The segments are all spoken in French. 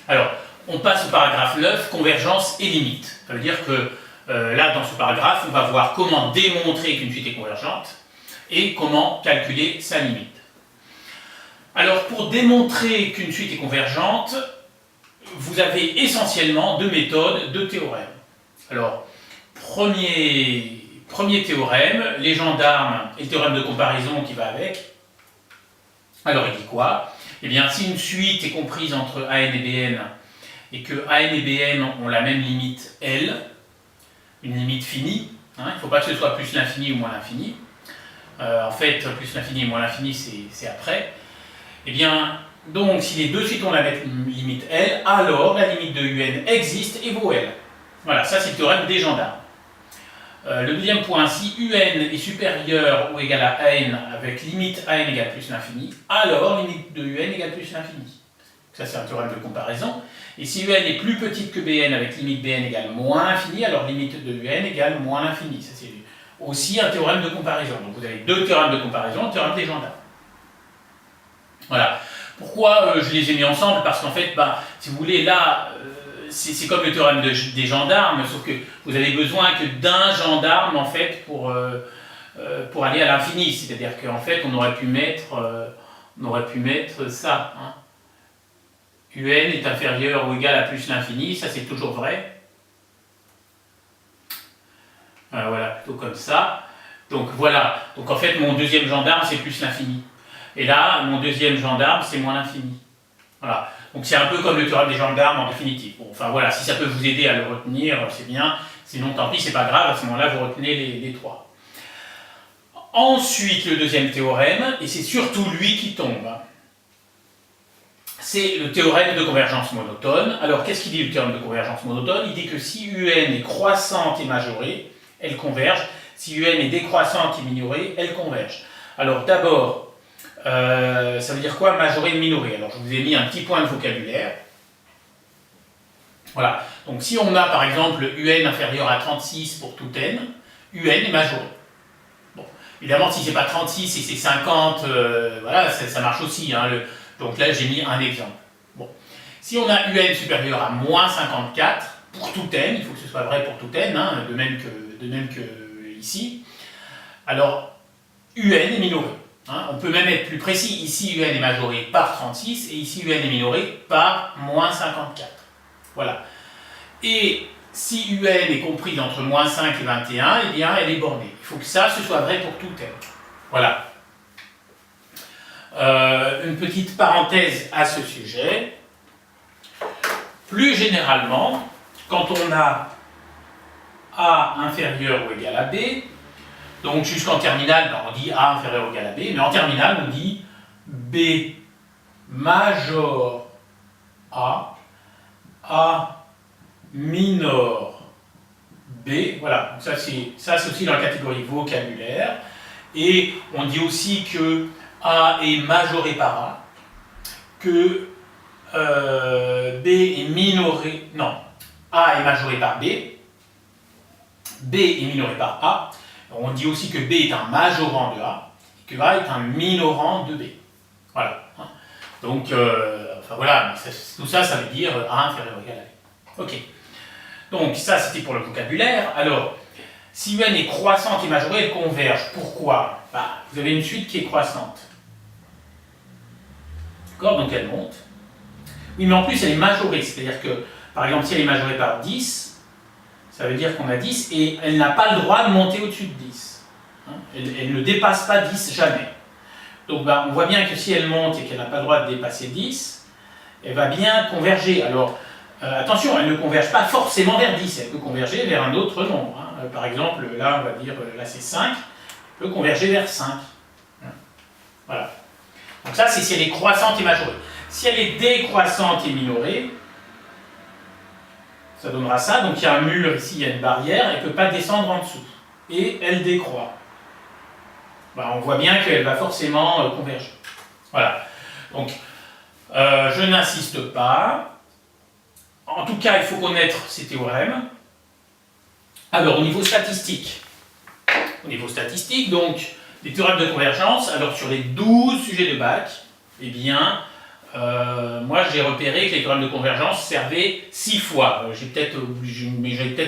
Alors, on passe au paragraphe 9, convergence et limite. Ça veut dire que là, dans ce paragraphe, on va voir comment démontrer qu'une suite est convergente et comment calculer sa limite. Alors, pour démontrer qu'une suite est convergente, vous avez essentiellement deux méthodes, deux théorèmes. Alors, premier théorème, les gendarmes et le théorème de comparaison qui va avec. Alors, il dit quoi? Eh bien, si une suite est comprise entre AN et BN, et que AN et BN ont la même limite L, une limite finie, hein, il ne faut pas que ce soit plus l'infini ou moins l'infini. En fait, plus l'infini et moins l'infini, c'est après. Eh bien, donc, si les deux suites ont la même limite L, alors la limite de UN existe et vaut L. Voilà, ça c'est le théorème des gendarmes. Le deuxième point, si UN est supérieur ou égal à AN avec limite AN égale plus l'infini, alors limite de UN égale plus l'infini. Ça c'est un théorème de comparaison. Et si UN est plus petite que BN avec limite BN égale moins l'infini, alors limite de UN égale moins l'infini. Ça c'est aussi un théorème de comparaison. Donc vous avez deux théorèmes de comparaison, le théorème des gendarmes. Voilà. Pourquoi je les ai mis ensemble? Parce qu'en fait, si vous voulez, là, c'est comme le théorème des gendarmes, sauf que vous avez besoin que d'un gendarme, en fait, pour aller à l'infini. C'est-à-dire qu'en fait, on aurait pu mettre ça. Hein. UN est inférieur ou égal à plus l'infini, ça c'est toujours vrai. Voilà, plutôt comme ça. Donc voilà, donc en fait, mon deuxième gendarme, c'est plus l'infini. Et là, mon deuxième gendarme, c'est moins l'infini. Voilà. Donc c'est un peu comme le théorème des gendarmes en définitive. Bon, enfin voilà, si ça peut vous aider à le retenir, c'est bien. Sinon, tant pis, c'est pas grave, à ce moment-là, vous retenez les trois. Ensuite, le deuxième théorème, et c'est surtout lui qui tombe, c'est le théorème de convergence monotone. Alors, qu'est-ce qu'il dit le théorème de convergence monotone? Il dit que si UN est croissante et majorée, elle converge. Si UN est décroissante et minorée, elle converge. Alors, d'abord, ça veut dire quoi, majoré et minoré? Alors, je vous ai mis un petit point de vocabulaire. Voilà. Donc, si on a, par exemple, UN inférieur à 36 pour tout n, UN est majoré. Bon. Évidemment, si c'est pas 36 et c'est 50, voilà, ça marche aussi. Hein, donc là, j'ai mis un exemple. Bon. Si on a UN supérieur à moins 54, pour tout n, il faut que ce soit vrai pour tout n, hein, de même que ici, alors UN est minoré. Hein, on peut même être plus précis, ici UN est majoré par 36 et ici UN est minoré par moins 54. Voilà. Et si UN est comprise entre moins 5 et 21, eh bien elle est bornée. Il faut que ça, ce soit vrai pour tout n. Voilà. Une petite parenthèse à ce sujet. Plus généralement, quand on a A inférieur ou égal à B, donc jusqu'en terminale, on dit A inférieur ou égal à B, mais en terminale, on dit B major A, A minor B. Voilà, ça c'est aussi dans la catégorie vocabulaire. Et on dit aussi que A est majoré par A, que B est minoré, non, A est majoré par B, B est minoré par A. On dit aussi que B est un majorant de A, et que A est un minorant de B. Voilà. Donc, enfin voilà, tout ça, ça veut dire A inférieur ou égal à B. Ok. Donc, ça, c'était pour le vocabulaire. Alors, si UN est croissante et majorée, elle converge. Pourquoi? Vous avez une suite qui est croissante. D'accord? Donc, elle monte. Oui, mais en plus, elle est majorée. C'est-à-dire que, par exemple, si elle est majorée par 10, ça veut dire qu'on a 10 et elle n'a pas le droit de monter au-dessus de 10. Hein, elle ne dépasse pas 10 jamais. Donc on voit bien que si elle monte et qu'elle n'a pas le droit de dépasser 10, elle va bien converger. Alors attention, elle ne converge pas forcément vers 10, elle peut converger vers un autre nombre. Hein. Par exemple, là on va dire, là c'est 5, elle peut converger vers 5. Hein. Voilà. Donc ça c'est si elle est croissante et majorée. Si elle est décroissante et minorée, ça donnera ça, donc il y a un mur ici, il y a une barrière, elle ne peut pas descendre en dessous. Et elle décroît. On voit bien qu'elle va forcément converger. Voilà. Donc, je n'insiste pas. En tout cas, il faut connaître ces théorèmes. Alors, au niveau statistique, donc, les théorèmes de convergence, alors sur les 12 sujets de bac, eh bien, moi j'ai repéré que les théorèmes de convergence servaient 6 fois. J'ai peut-être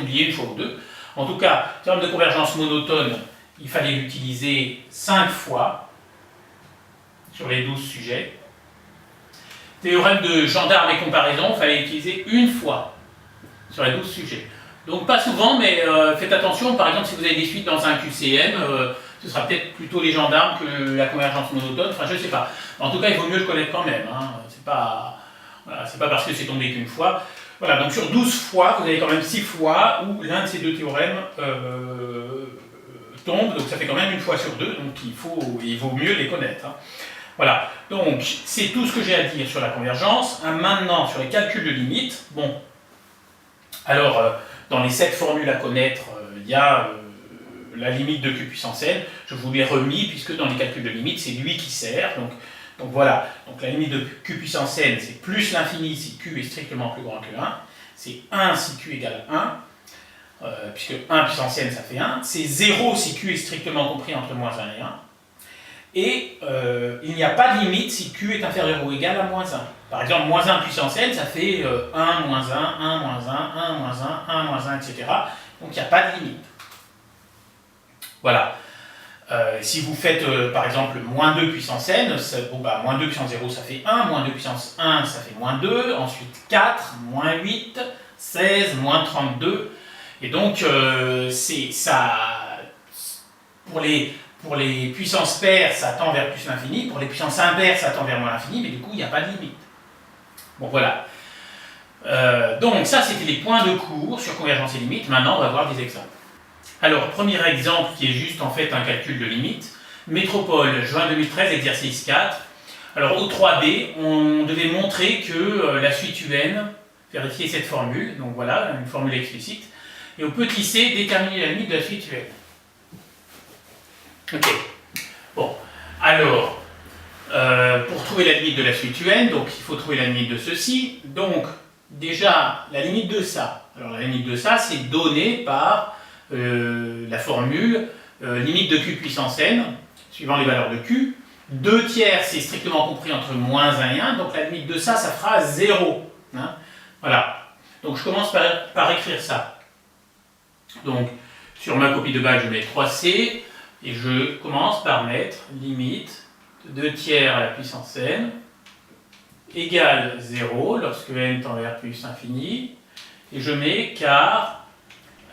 oublié une fois ou deux. En tout cas, théorème de convergence monotone, il fallait l'utiliser 5 fois sur les 12 sujets. Théorème de gendarme et comparaison, il fallait l'utiliser une fois sur les 12 sujets. Donc pas souvent, mais faites attention, par exemple si vous avez des suites dans un QCM, ce sera peut-être plutôt les gendarmes que la convergence monotone, enfin je ne sais pas. En tout cas, il vaut mieux le connaître quand même, hein. C'est pas parce que c'est tombé qu'une fois. Voilà, donc sur 12 fois, vous avez quand même 6 fois où l'un de ces deux théorèmes tombe, donc ça fait quand même une fois sur deux, donc il vaut mieux les connaître, hein. Voilà, donc c'est tout ce que j'ai à dire sur la convergence. Maintenant, sur les calculs de limites, bon, alors dans les 7 formules à connaître, il y a la limite de q puissance n, je vous l'ai remis puisque dans les calculs de limite, c'est lui qui sert, donc voilà, donc la limite de q puissance n, c'est plus l'infini si q est strictement plus grand que 1, c'est 1 si q égale 1, puisque 1 puissance n ça fait 1, c'est 0 si q est strictement compris entre moins 1 et 1, et il n'y a pas de limite si q est inférieur ou égal à moins 1. Par exemple, moins 1 puissance n, ça fait 1, moins 1, 1, moins 1, 1, moins 1, 1, moins 1, etc. Donc il n'y a pas de limite. Voilà. Si vous faites par exemple moins 2 puissance n, moins 2 puissance 0 ça fait 1, moins 2 puissance 1 ça fait moins 2, ensuite 4, moins 8, 16, moins 32. Et donc c'est ça, pour les puissances paires, ça tend vers plus l'infini, pour les puissances impaires, ça tend vers moins l'infini, mais du coup, il n'y a pas de limite. Bon, voilà. Donc, ça, c'était les points de cours sur convergence et limite. Maintenant, on va voir des exemples. Alors, premier exemple qui est juste, en fait, un calcul de limite. Métropole, juin 2013, exercice 4. Alors, au 3D, on devait montrer que la suite UN, vérifier cette formule, donc voilà, une formule explicite, et au petit c, déterminer la limite de la suite UN. Ok. Bon. Alors, pour trouver la limite de la suite UN, donc il faut trouver la limite de ceci. Donc, déjà, la limite de ça. Alors, la limite de ça, c'est donné par la formule limite de q puissance n, suivant les valeurs de q. 2 tiers, c'est strictement compris entre moins 1 et 1, donc la limite de ça, ça fera 0. Hein, voilà. Donc, je commence par écrire ça. Donc, sur ma copie de bac, je mets 3c. Et je commence par mettre limite de 2 tiers à la puissance n égale 0 lorsque n tend vers plus infini. Et je mets car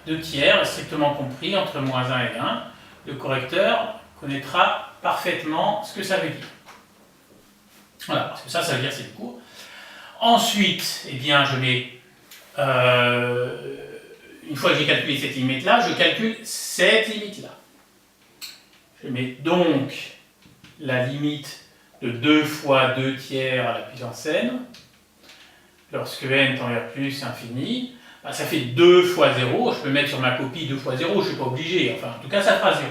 2 tiers est strictement compris entre moins 1 et 1. Le correcteur connaîtra parfaitement ce que ça veut dire. Voilà, parce que ça veut dire c'est du cours. Ensuite, eh bien, je mets, une fois que j'ai calculé cette limite-là, je calcule cette limite-là. Je mets donc la limite de 2 fois 2 tiers à la puissance n, lorsque n tend vers plus infini, ça fait 2 fois 0, je peux mettre sur ma copie 2 fois 0, je ne suis pas obligé, enfin en tout cas ça fera 0.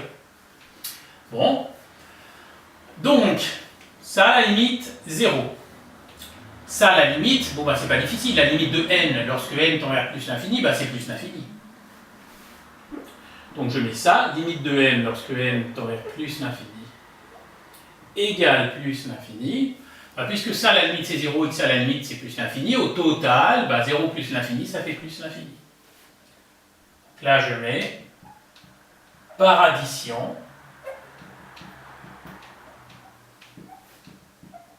Bon, donc ça la limite 0. Ça la limite, bon c'est pas difficile, la limite de n lorsque n tend vers plus l'infini, c'est plus l'infini. Donc je mets ça, limite de n lorsque n tend vers plus l'infini égale plus l'infini. Puisque ça, la limite c'est 0 et que ça, la limite c'est plus l'infini, au total, 0 plus l'infini, ça fait plus l'infini. Là je mets par addition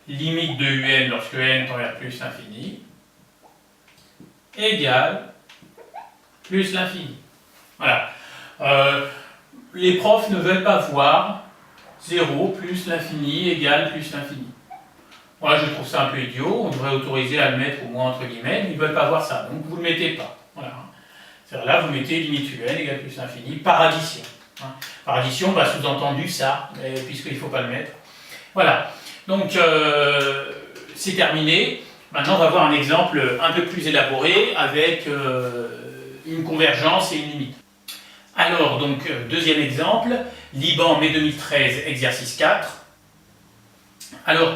limite de un lorsque n tend vers plus l'infini égale plus l'infini. Voilà. Les profs ne veulent pas voir 0 plus l'infini égale plus l'infini. Moi je trouve ça un peu idiot, on devrait autoriser à le mettre au moins entre guillemets, mais ils ne veulent pas voir ça, donc vous ne le mettez pas. Voilà. C'est-à-dire là vous mettez limite un égale plus l'infini par addition. Par addition, sous-entendu ça, puisqu'il ne faut pas le mettre. Voilà, donc c'est terminé. Maintenant on va voir un exemple un peu plus élaboré avec une convergence et une limite. Alors, donc, deuxième exemple, Liban, mai 2013, exercice 4. Alors,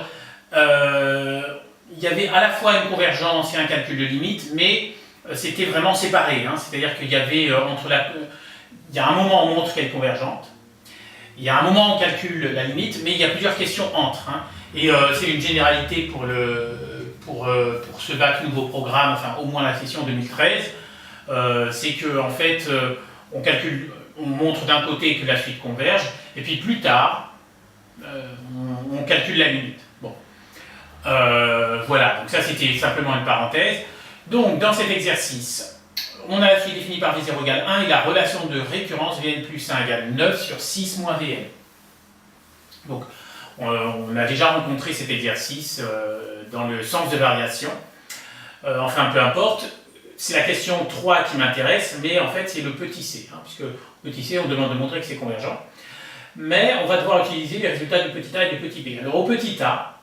il y avait à la fois une convergence et un calcul de limite, mais c'était vraiment séparé. C'est-à-dire qu'il y avait il y a un moment où on montre qu'elle est convergente, il y a un moment où on calcule la limite, mais il y a plusieurs questions entre. Et c'est une généralité pour ce bac nouveau programme, enfin au moins la session 2013, c'est que en fait on montre d'un côté que la suite converge, et puis plus tard, on calcule la limite. Bon. Voilà, donc ça c'était simplement une parenthèse. Donc dans cet exercice, on a la suite définie par V0 égale 1 et la relation de récurrence Vn plus 1 égale 9 sur 6 moins Vn. Donc on a déjà rencontré cet exercice dans le sens de variation. Enfin peu importe, c'est la question 3 qui m'intéresse, mais en fait c'est le petit c, hein, puisque petit c on demande de montrer que c'est convergent. Mais on va devoir utiliser les résultats du petit a et du petit b. Alors au petit a,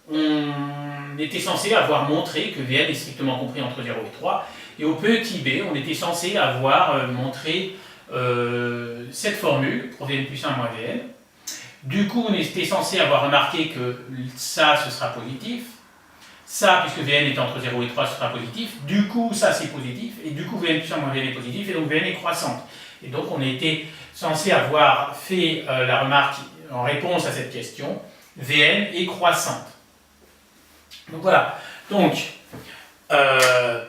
on était censé avoir montré que Vn est strictement compris entre 0 et 3, et au petit b, on était censé avoir montré cette formule pour Vn plus 1 moins Vn. Du coup, on était censé avoir remarqué que ça, ce sera positif. Ça, puisque Vn est entre 0 et 3, ce sera positif. Du coup, ça, c'est positif. Et du coup, Vn plus 1 moins Vn est positif, et donc Vn est croissante. Et donc, on était censé avoir fait la remarque en réponse à cette question, Vn est croissante. Donc voilà. Donc,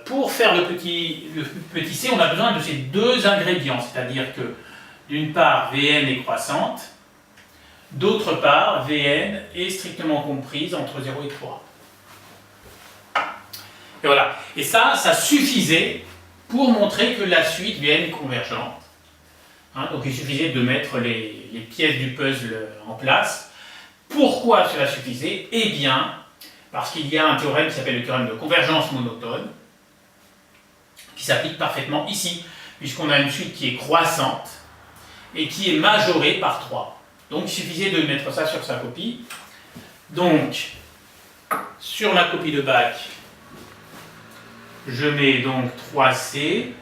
pour faire le petit c, on a besoin de ces deux ingrédients, c'est-à-dire que d'une part, Vn est croissante, d'autre part, Vn est strictement comprise entre 0 et 3. Et voilà. Et ça suffisait pour montrer que la suite Vn est convergente. Hein, donc il suffisait de mettre les pièces du puzzle en place. Pourquoi cela suffisait? Eh bien, parce qu'il y a un théorème qui s'appelle le théorème de convergence monotone, qui s'applique parfaitement ici, puisqu'on a une suite qui est croissante et qui est majorée par 3. Donc il suffisait de mettre ça sur sa copie. Donc, sur ma copie de bac, je mets donc 3C,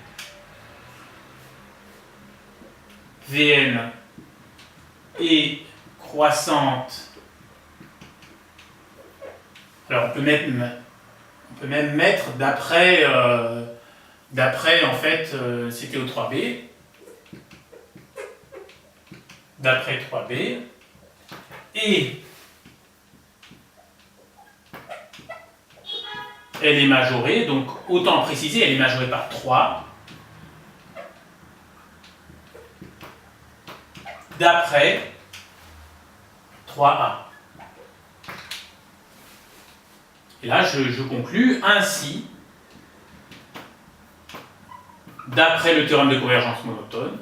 Vn est croissante. Alors on peut même mettre d'après en fait c'était au 3b, d'après 3b, et elle est majorée, donc autant préciser, elle est majorée par 3, d'après 3a. Et là, je conclus ainsi, d'après le théorème de convergence monotone,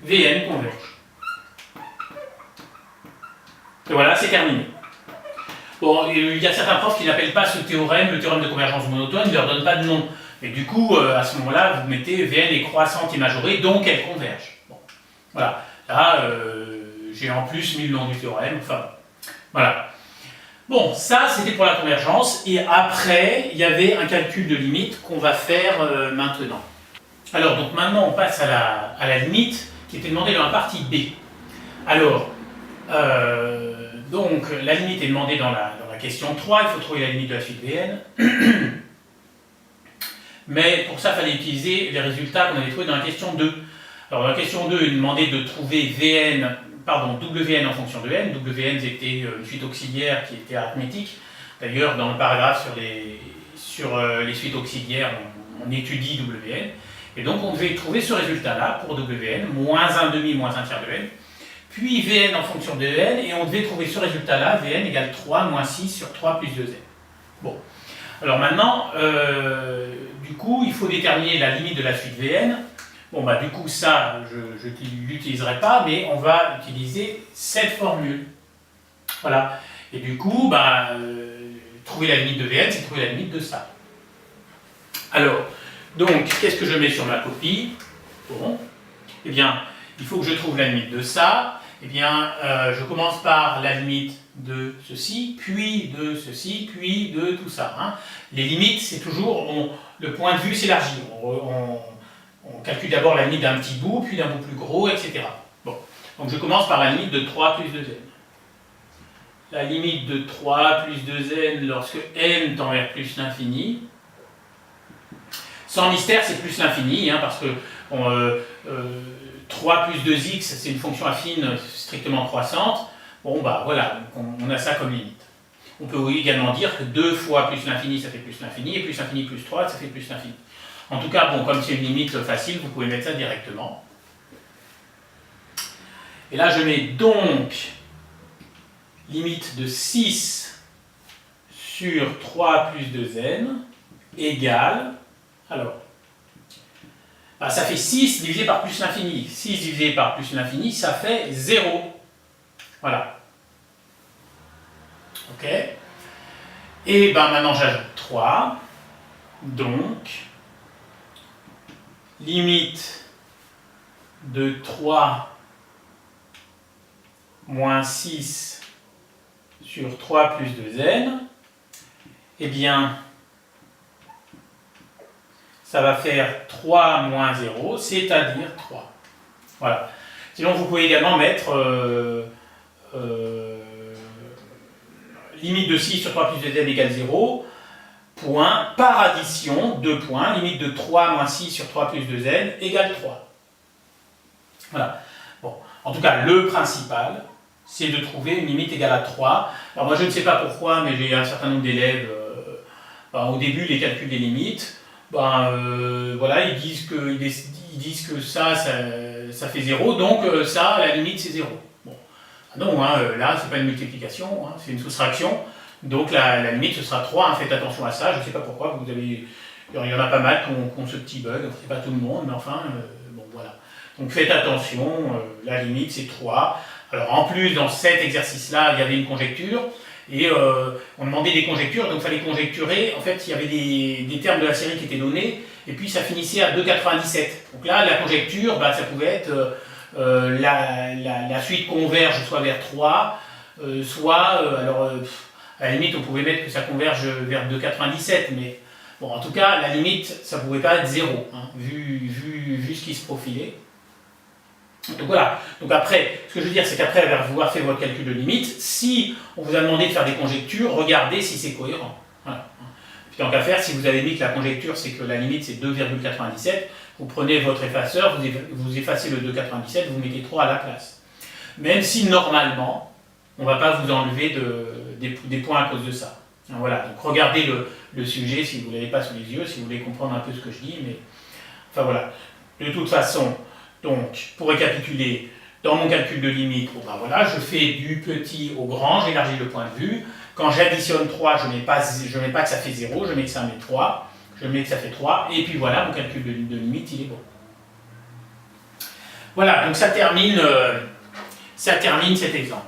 Vn converge. Et voilà, c'est terminé. Bon, il y a certains profs qui n'appellent pas ce théorème le théorème de convergence monotone, ils ne leur donnent pas de nom. Et du coup, à ce moment-là, vous mettez Vn est croissante et majorée, donc elle converge. Bon. Voilà. Là, j'ai en plus mis le nom du théorème, enfin, voilà. Bon, ça, c'était pour la convergence, et après, il y avait un calcul de limite qu'on va faire maintenant. Alors, donc maintenant, on passe à la limite qui était demandée dans la partie B. Alors, donc, la limite est demandée dans la question 3, il faut trouver la limite de la suite Vn. Mais pour ça, il fallait utiliser les résultats qu'on avait trouvés dans la question 2. Alors, dans la question 2, il demandait de trouver Wn en fonction de n. Wn, c'était une suite auxiliaire qui était arithmétique. D'ailleurs, dans le paragraphe sur les suites auxiliaires, on étudie Wn. Et donc, on devait trouver ce résultat-là pour Wn, moins 1/2, moins 1/3 de n. Puis Vn en fonction de n, et on devait trouver ce résultat-là, Vn égale 3 moins 6 sur 3 plus 2n. Bon. Alors maintenant, du coup, il faut déterminer la limite de la suite Vn. Bon, bah du coup, ça, je ne l'utiliserai pas, mais on va utiliser cette formule. Voilà. Et du coup, bah, trouver la limite de Vn, c'est trouver la limite de ça. Alors, donc, qu'est-ce que je mets sur ma copie? Bon. Eh bien, il faut que je trouve la limite de ça. Eh bien, je commence par la limite de ceci, puis de ceci, puis de tout ça. Hein. Les limites, c'est toujours, le point de vue s'élargit. On calcule d'abord la limite d'un petit bout, puis d'un bout plus gros, etc. Bon, donc je commence par la limite de 3 plus 2n. la limite de 3 plus 2n lorsque n tend vers plus l'infini. Sans mystère, c'est plus l'infini, hein, parce que 3 plus 2x, c'est une fonction affine strictement croissante. Bon, bah voilà, donc on a ça comme limite. On peut également dire que 2 fois plus l'infini, ça fait plus l'infini, et plus l'infini plus 3, ça fait plus l'infini. En tout cas, bon, comme c'est une limite facile, vous pouvez mettre ça directement. Et là, je mets donc limite de 6 sur 3 plus 2n égale, alors, bah, ça fait 6 divisé par plus l'infini. 6 divisé par plus l'infini, ça fait 0. Voilà. Ok. Et ben maintenant j'ajoute 3. Donc, limite de 3 moins 6 sur 3 plus 2n, eh bien, ça va faire 3 moins 0, c'est-à-dire 3. Voilà. Sinon, vous pouvez également mettre limite de 6 sur 3 plus 2n égale 0, point, par addition, 2 points, limite de 3 moins 6 sur 3 plus 2n égale 3. Voilà. Bon. En tout cas, le principal, c'est de trouver une limite égale à 3. Alors moi, je ne sais pas pourquoi, mais j'ai un certain nombre d'élèves, au début, les calculs des limites, voilà, ils disent que ça fait 0, donc ça, la limite, c'est 0. Bon. Non, hein, là, c'est pas une multiplication, hein, c'est une soustraction. Donc la limite, ce sera 3. Hein, faites attention à ça. Je ne sais pas pourquoi. Il y en a pas mal qui ont ce petit bug. C'est pas tout le monde, mais enfin, bon, voilà. Donc faites attention. La limite, c'est 3. Alors en plus, dans cet exercice-là, il y avait une conjecture. Et on demandait des conjectures, donc il fallait conjecturer. En fait, il y avait des termes de la série qui étaient donnés, et puis ça finissait à 2,97. Donc là, la conjecture, ça pouvait être la suite converge soit vers 3, soit, à la limite, on pouvait mettre que ça converge vers 2,97, mais bon, en tout cas, la limite, ça ne pouvait pas être 0, hein, vu ce qui se profilait. Donc voilà, donc après, ce que je veux dire, c'est qu'après avoir fait votre calcul de limite, si on vous a demandé de faire des conjectures, regardez si c'est cohérent. Voilà. Puis tant qu'à faire, si vous avez mis que la conjecture, c'est que la limite c'est 2,97, vous prenez votre effaceur, vous effacez le 2,97, vous mettez 3 à la place. Même si normalement, on ne va pas vous enlever des points à cause de ça. Voilà, donc regardez le sujet si vous ne l'avez pas sous les yeux, si vous voulez comprendre un peu ce que je dis, mais enfin voilà. De toute façon, donc, pour récapituler, dans mon calcul de limite, voilà, je fais du petit au grand, j'élargis le point de vue. Quand j'additionne 3, je ne mets pas que ça fait 0, je mets que ça met 3. Je mets que ça fait 3, et puis voilà, mon calcul de limite, il est bon. Voilà, donc ça termine cet exemple.